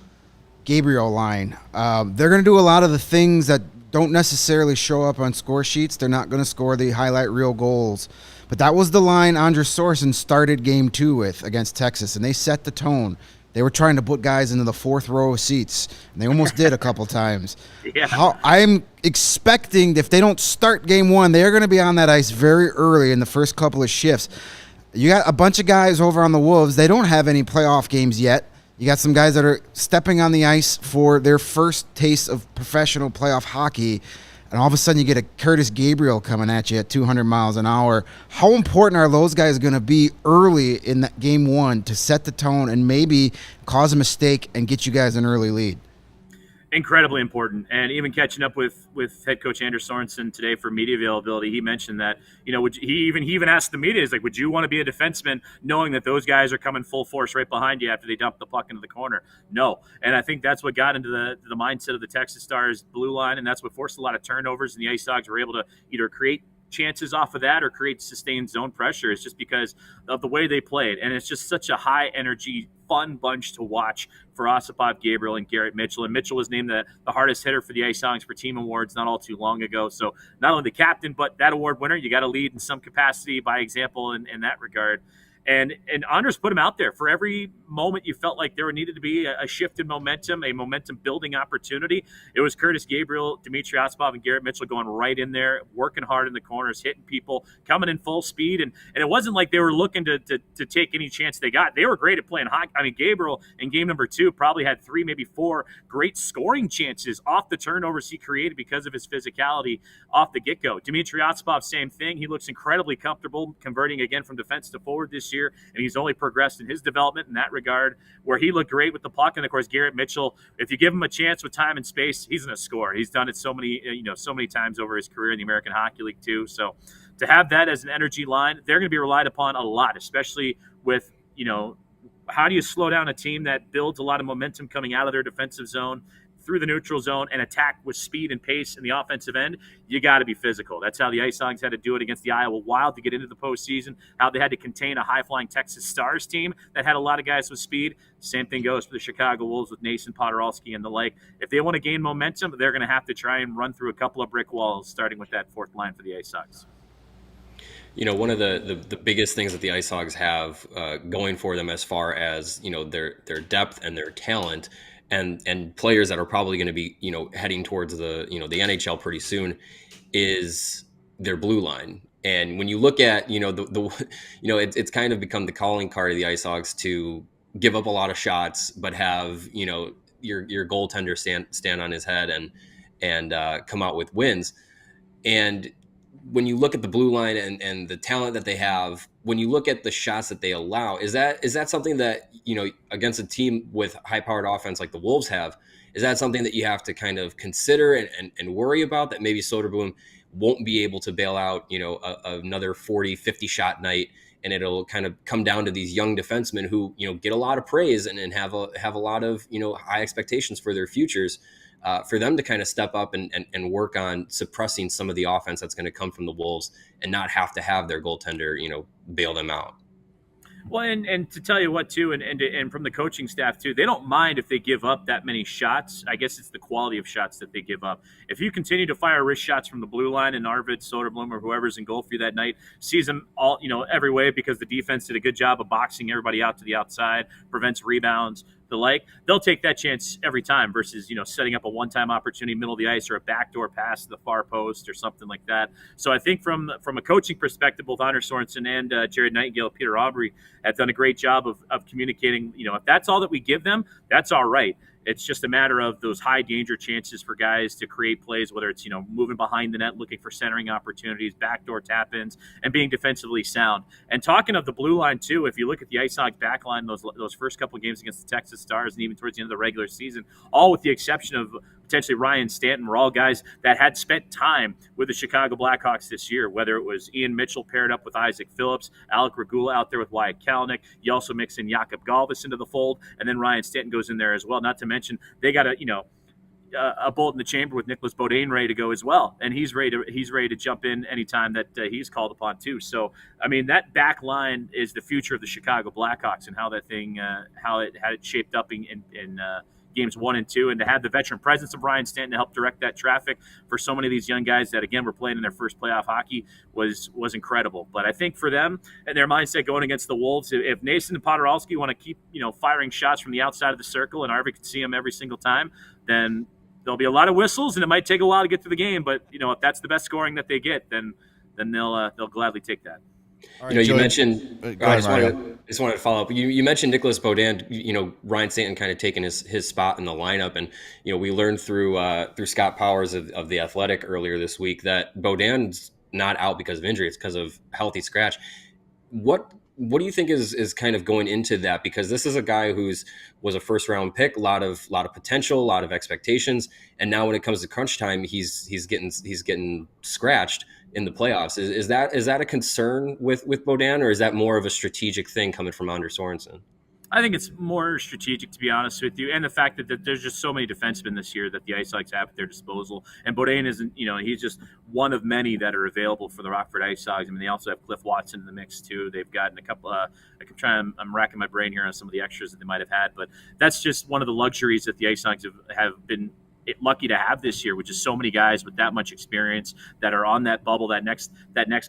Gabriel line. They're going to do a lot of the things that don't necessarily show up on score sheets. They're not going to score the highlight reel goals. But that was the line Andres Sorensen started game 2 with against Texas, and they set the tone. They were trying to put guys into the fourth row of seats, and they almost did a couple times. Yeah. I'm expecting if they don't start game 1, they're going to be on that ice very early in the first couple of shifts. You got a bunch of guys over on the Wolves. They don't have any playoff games yet. You got some guys that are stepping on the ice for their first taste of professional playoff hockey, and all of a sudden you get a Curtis Gabriel coming at you at 200 miles an hour. How important are those guys going to be early in that game 1 to set the tone and maybe cause a mistake and get you guys an early lead? Incredibly important. And even catching up with head coach Anders Sorensen today for media availability, he mentioned that, he even asked the media, he's like, would you want to be a defenseman knowing that those guys are coming full force right behind you after they dump the puck into the corner? No. And I think that's what got into the mindset of the Texas Stars blue line, and that's what forced a lot of turnovers, and the Ice Hogs were able to either create chances off of that or create sustained zone pressure. It's just because of the way they played, and it's just such a high energy, fun bunch to watch for Osipov, Gabriel, and Garrett Mitchell. And Mitchell was named the hardest hitter for the Ice Hogs for team awards not all too long ago. So not only the captain, but that award winner, you got to lead in some capacity by example in that regard. And Anders put him out there for every moment you felt like there needed to be a shift in momentum, a momentum-building opportunity. It was Curtis Gabriel, Dmitry Osipov, and Garrett Mitchell going right in there, working hard in the corners, hitting people, coming in full speed. And it wasn't like they were looking to take any chance they got. They were great at playing hockey. Gabriel in game number 2 probably had 3, maybe 4 great scoring chances off the turnovers he created because of his physicality off the get-go. Dmitry Osipov, same thing. He looks incredibly comfortable converting again from defense to forward this year, and he's only progressed in his development in that regard, where he looked great with the puck. And of course, Garrett Mitchell, if you give him a chance with time and space, he's going to score. He's done it so many times over his career in the American Hockey League too. So to have that as an energy line, they're going to be relied upon a lot, especially with, how do you slow down a team that builds a lot of momentum coming out of their defensive zone through the neutral zone and attack with speed and pace in the offensive end? You got to be physical. That's how the Ice Hogs had to do it against the Iowa Wild to get into the postseason, how they had to contain a high-flying Texas Stars team that had a lot of guys with speed. Same thing goes for the Chicago Wolves with Nason, Podorowski, and the like. If they want to gain momentum, they're going to have to try and run through a couple of brick walls, starting with that fourth line for the Ice Hogs. One of the biggest things that the Ice Hogs have going for them as far as, their depth and their talent and players that are probably going to be, heading towards the NHL pretty soon is their blue line. And when you look at, it's kind of become the calling card of the Ice Hogs to give up a lot of shots, but have, your goaltender stand on his head and come out with wins. And when you look at the blue line and the talent that they have, when you look at the shots that they allow, is that something that, against a team with high-powered offense like the Wolves have, is that something that you have to kind of consider and worry about, that maybe Soderblom won't be able to bail out, another 40, 50 shot night, and it'll kind of come down to these young defensemen who, get a lot of praise and have a lot of, high expectations for their futures. for them to kind of step up and work on suppressing some of the offense that's going to come from the Wolves and not have to have their goaltender, bail them out. Well, and to tell you what, too, and from the coaching staff, too, they don't mind if they give up that many shots. I guess it's the quality of shots that they give up. If you continue to fire wrist shots from the blue line and Arvid Soderblom or whoever's in goal for you that night sees them all, every way because the defense did a good job of boxing everybody out to the outside, prevents rebounds, the like, they'll take that chance every time versus, setting up a one-time opportunity middle of the ice or a backdoor pass to the far post or something like that. So I think from a coaching perspective, both Anders Sorensen and Jared Nightingale, Peter Aubrey have done a great job of communicating, if that's all that we give them, that's all right. It's just a matter of those high danger chances for guys to create plays, whether it's, moving behind the net, looking for centering opportunities, backdoor tap-ins, and being defensively sound. And talking of the blue line, too, if you look at the Ice Hogs back line, those first couple of games against the Texas Stars and even towards the end of the regular season, all with the exception of potentially Ryan Stanton, were all guys that had spent time with the Chicago Blackhawks this year, whether it was Ian Mitchell paired up with Isaac Phillips, Alec Regula out there with Wyatt Kalanick. You also mix in Jakob Galvis into the fold, and then Ryan Stanton goes in there as well. Not to mention they got a bolt in the chamber with Nicholas Beaudin ready to go as well, and he's ready to jump in anytime that he's called upon too. So I mean, that back line is the future of the Chicago Blackhawks and how that thing how it shaped up in games 1 and 2, and to have the veteran presence of Ryan Stanton to help direct that traffic for so many of these young guys that, again, were playing in their first playoff hockey was incredible. But I think for them and their mindset going against the Wolves, if Nason and Podorowski want to keep, firing shots from the outside of the circle and Arvid can see them every single time, then there'll be a lot of whistles and it might take a while to get through the game. But, if that's the best scoring that they get, then they'll gladly take that. All right, you mentioned. I just wanted to follow up. You mentioned Nicholas Beaudin. Ryan Stanton kind of taking his spot in the lineup, and we learned through Scott Powers of the Athletic earlier this week that Beaudin's not out because of injury; it's because of healthy scratch. What do you think is kind of going into that? Because this is a guy was a first round pick, a lot of potential, a lot of expectations, and now when it comes to crunch time, he's getting scratched in the playoffs. Is that a concern with Beaudin, or is that more of a strategic thing coming from Anders Sorensen? I think it's more strategic, to be honest with you, and the fact that there's just so many defensemen this year that the Ice Hogs have at their disposal. And Beaudin isn't, he's just one of many that are available for the Rockford Ice Hogs. I mean, they also have Cliff Watson in the mix too. They've gotten a couple. I'm racking my brain here on some of the extras that they might have had, but that's just one of the luxuries that the Ice Hogs have been lucky to have this year, which is so many guys with that much experience that are on that bubble, that next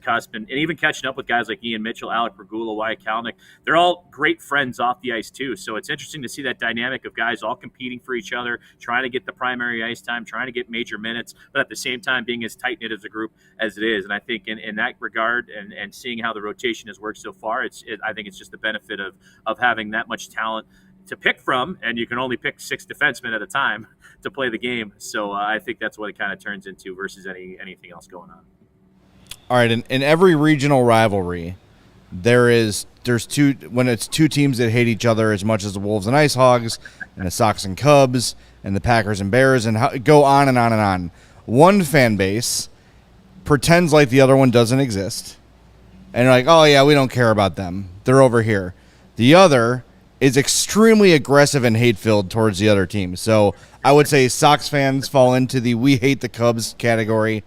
cusp, and even catching up with guys like Ian Mitchell, Alec Regula, Wyatt Kalanick. They're all great friends off the ice too. So it's interesting to see that dynamic of guys all competing for each other, trying to get the primary ice time, trying to get major minutes, but at the same time being as tight knit as a group as it is. And I think in that regard, and seeing how the rotation has worked so far, I think it's just the benefit of having that much talent to pick from, and you can only pick 6 defensemen at a time to play the game. So I think that's what it kind of turns into versus anything else going on. All right, in every regional rivalry, there's two, when it's two teams that hate each other as much as the Wolves and Ice Hogs, and the Sox and Cubs, and the Packers and Bears, and go on and on and on. One fan base pretends like the other one doesn't exist, and they're like, oh yeah, we don't care about them. They're over here. The other is extremely aggressive and hate-filled towards the other team. So I would say Sox fans fall into the we hate the Cubs category,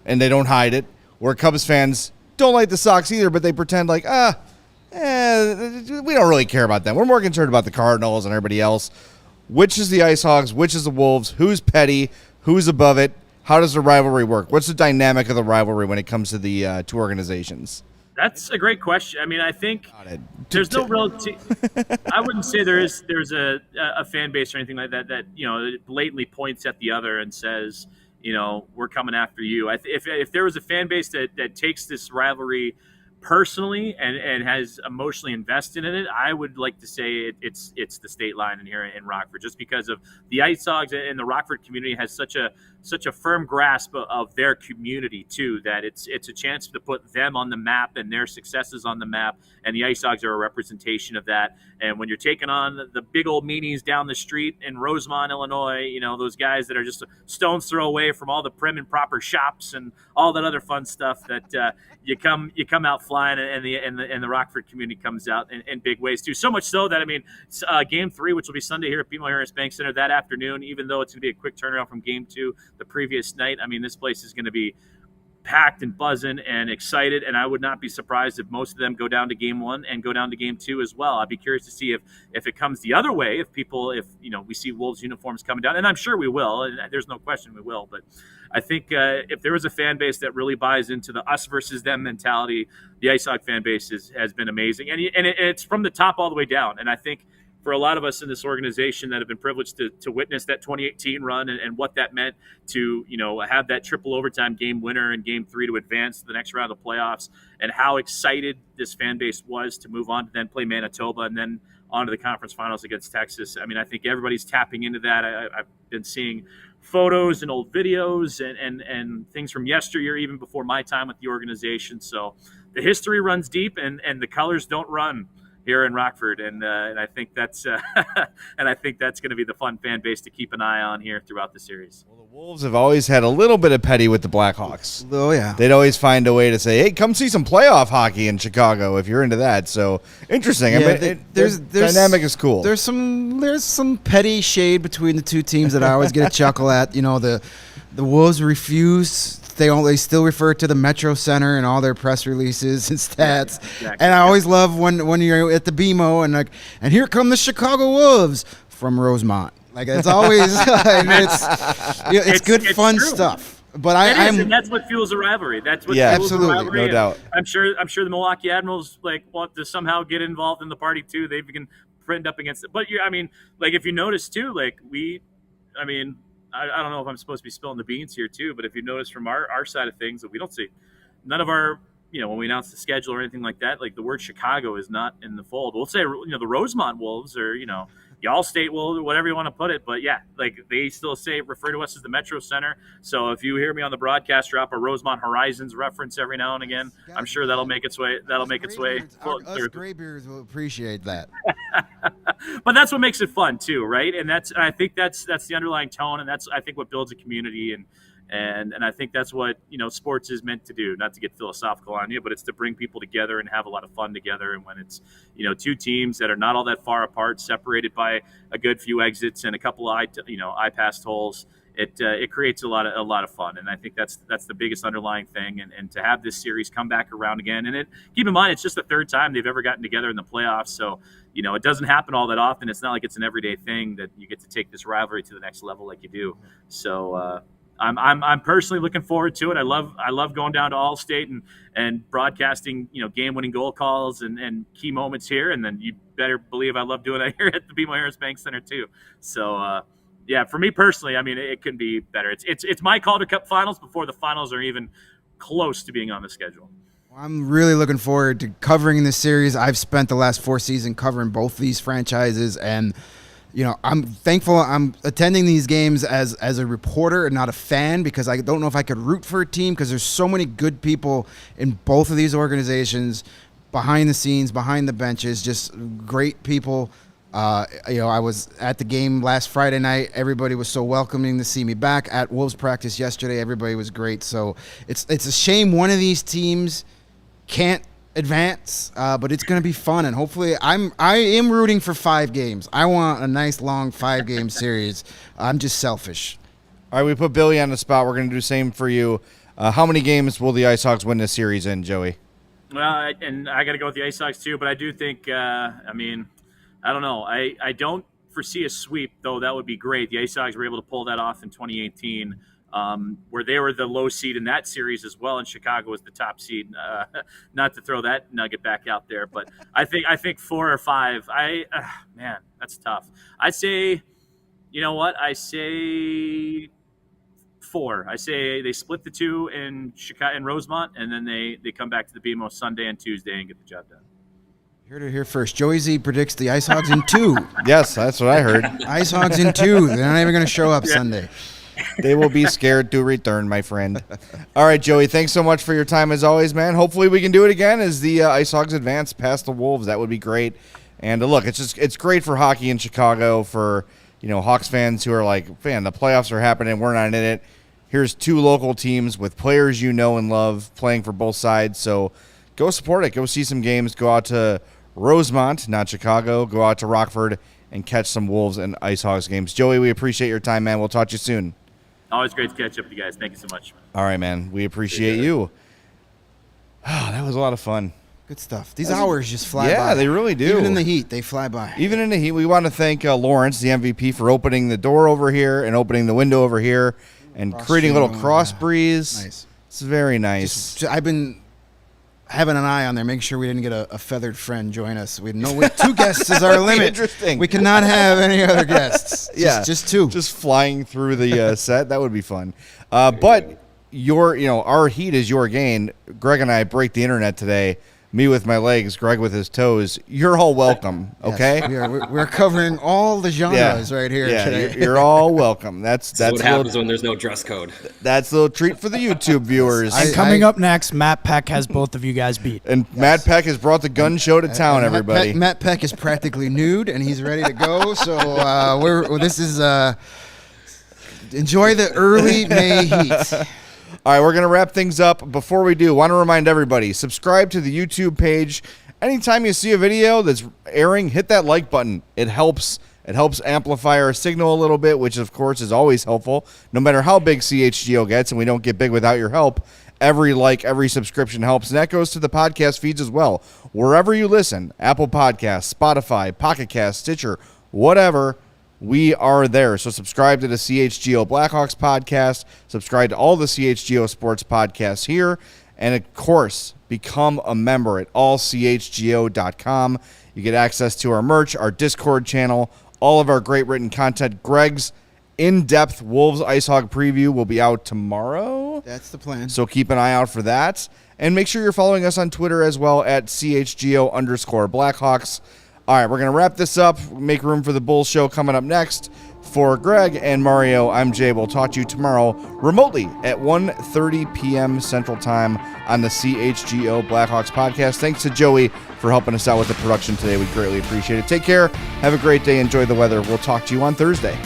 and they don't hide it, where Cubs fans don't like the Sox either, but they pretend like, we don't really care about them. We're more concerned about the Cardinals and everybody else. Which is the Ice Hogs? Which is the Wolves? Who's petty? Who's above it? How does the rivalry work? What's the dynamic of the rivalry when it comes to the two organizations? That's a great question. I mean, I think there's no real. I wouldn't say there's a fan base or anything like that blatantly points at the other and says, we're coming after you. If there was a fan base that takes this rivalry personally and has emotionally invested in it, I would like to say it's the state line in here in Rockford, just because of the Ice Hogs and the Rockford community has such such a firm grasp of their community too, that it's a chance to put them on the map and their successes on the map. And the Ice Hogs are a representation of that. And when you're taking on the big old meanies down the street in Rosemont, Illinois, you know, those guys that are just a stone's throw away from all the prim and proper shops and all that other fun stuff, that you come out flying, and the Rockford community comes out in big ways too. So much so that, I mean, Game 3, which will be Sunday here at BMO Harris Bank Center that afternoon, even though it's going to be a quick turnaround from Game 2 the previous night, I mean, this place is going to be packed and buzzing and excited, and I would not be surprised if most of them go down to Game 1 and go down to Game 2 as well. I'd be curious to see if it comes the other way, if you know, we see Wolves uniforms coming down, and I'm sure we will, and there's no question we will. But I think if there is a fan base that really buys into the us versus them mentality, the Ice Hog fan base has been amazing, and it's from the top all the way down. And I think for a lot of us in this organization that have been privileged to witness that 2018 run and what that meant to, you know, have that triple overtime game winner in Game 3 to advance to the next round of the playoffs, and how excited this fan base was to move on to then play Manitoba and then on to the conference finals against Texas. I mean, I think everybody's tapping into that. I've been seeing photos and old videos and things from yesteryear, even before my time with the organization. So the history runs deep, and the colors don't run here in Rockford, and I think that's going to be the fun fan base to keep an eye on here throughout the series. Well, the Wolves have always had a little bit of petty with the Blackhawks. Oh yeah, they'd always find a way to say, "Hey, come see some playoff hockey in Chicago if you're into that." So interesting. Yeah, I mean, there's dynamic is cool. There's some petty shade between the two teams that I always get a chuckle at. You know, the Wolves refuse. They still refer to the Metro Center in all their press releases and stats. Exactly. And I always love when you're at the BMO and here come the Chicago Wolves from Rosemont. Like, it's always it's good fun true. Stuff. But and that's what fuels a rivalry. That's what fuels absolutely, a rivalry. No doubt. I'm sure the Milwaukee Admirals want to somehow get involved in the party too. They've been friend up against it. But I mean, like, if you notice too, like I don't know if I'm supposed to be spilling the beans here too, but if you notice from our side of things, that we don't see none of our, you know, when we announce the schedule or anything like that, like the word Chicago is not in the fold. We'll say, you know, the Rosemont Wolves, or, you know, the All-State Wolves, or whatever you want to put it. But yeah, like, they still refer to us as the Metro Center. So if you hear me on the broadcast drop a Rosemont Horizons reference every now and again, I'm sure that'll make its way. Us graybeards will appreciate that. But that's what makes it fun too, right? And I think that's the underlying tone, and that's, I think, what builds a community, and I think that's what, you know, sports is meant to do. Not to get philosophical on you, but it's to bring people together and have a lot of fun together. And when it's, you know, two teams that are not all that far apart, separated by a good few exits and a couple of eye passed holes, it creates a lot of fun. And I think that's the biggest underlying thing. And to have this series come back around again, and keep in mind, it's just the third time they've ever gotten together in the playoffs. So, you know, it doesn't happen all that often. It's not like it's an everyday thing that you get to take this rivalry to the next level like you do. So I'm personally looking forward to it. I love going down to All-State and broadcasting, you know, game-winning goal calls and key moments here. And then you better believe I love doing that here at the BMO Harris Bank Center too. So yeah, for me personally, I mean, it couldn't be better. It's my Calder Cup finals before the finals are even close to being on the schedule. I'm really looking forward to covering this series. I've spent the last 4 seasons covering both these franchises, and you know, I'm thankful I'm attending these games as a reporter and not a fan, because I don't know if I could root for a team, because there's so many good people in both of these organizations, behind the scenes, behind the benches, just great people. You know, I was at the game last Friday night. Everybody was so welcoming to see me back. At Wolves practice yesterday, everybody was great. So it's a shame one of these teams can't advance, but it's going to be fun, and hopefully I am rooting for 5 games. I want a nice long 5-game series. I'm just selfish. All right, we put Billy on the spot. We're going to do the same for you. How many games will the Ice Hogs win this series in, Joey? Well, and I got to go with the Ice Hogs too, but I do think, I mean, I don't know. I don't foresee a sweep, though. That would be great. The Ice Hogs were able to pull that off in 2018. Where they were the low seed in that series as well, and Chicago was the top seed. Not to throw that nugget back out there, but I think 4 or 5. Man, that's tough. I'd say, you know what? I say 4. I say they split the 2 in Chicago and Rosemont, and then they come back to the BMO Sunday and Tuesday and get the job done. Here to hear first. Joey Z predicts the Ice Hogs in 2. Yes, that's what I heard. Ice Hogs in 2. They're not even going to show up Sunday. They will be scared to return, my friend. All right, Joey, thanks so much for your time as always, man. Hopefully we can do it again as the Ice Hogs advance past the Wolves. That would be great. And look, it's great for hockey in Chicago for, Hawks fans who are like, man, the playoffs are happening. We're not in it. Here's two local teams with players you know and love playing for both sides. So go support it. Go see some games. Go out to Rosemont, not Chicago. Go out to Rockford and catch some Wolves and Ice Hogs games. Joey, we appreciate your time, man. We'll talk to you soon. Always great to catch up with you guys. Thank you so much. All right, man. We appreciate you. Oh, that was a lot of fun. Good stuff. These hours just fly by. Yeah, they really do. Even in the heat, they fly by. Even in the heat. We want to thank Lawrence, the MVP, for opening the door over here and opening the window over here and creating a little cross breeze. Nice. It's very nice. I've been having an eye on there, making sure we didn't get a feathered friend join us. We know two guests is our limit. Interesting. We cannot have any other guests. Just two. Just flying through the set. That would be fun. But our heat is your gain. Greg and I break the internet today. Me with my legs, Greg with his toes. You're all welcome, okay? Yes, we're covering all the genres right here today. You're all welcome. That's what happens when there's no dress code. That's a little treat for the YouTube viewers. And coming up next, Matt Peck has both of you guys beat. And Matt Peck has brought the gun show to town, everybody. Matt Peck is practically nude, and he's ready to go. So enjoy the early May heat. All right, we're going to wrap things up. Before we do, want to remind everybody, subscribe to the YouTube page. Anytime you see a video that's airing, hit that like button. It helps. It helps amplify our signal a little bit, which, of course, is always helpful. No matter how big CHGO gets, and we don't get big without your help, every like, every subscription helps. And that goes to the podcast feeds as well. Wherever you listen, Apple Podcasts, Spotify, Pocket Cast, Stitcher, whatever, we are there. So subscribe to the CHGO Blackhawks podcast. Subscribe to all the CHGO sports podcasts here. And, of course, become a member at allchgo.com. You get access to our merch, our Discord channel, all of our great written content. Greg's in-depth Wolves Ice Hog preview will be out tomorrow. That's the plan. So keep an eye out for that. And make sure you're following us on Twitter as well at CHGO_Blackhawks. All right, we're going to wrap this up. Make room for the Bulls show coming up next. For Greg and Mario, I'm Jay. We'll talk to you tomorrow remotely at 1:30 p.m. Central Time on the CHGO Blackhawks podcast. Thanks to Joey for helping us out with the production today. We greatly appreciate it. Take care. Have a great day. Enjoy the weather. We'll talk to you on Thursday.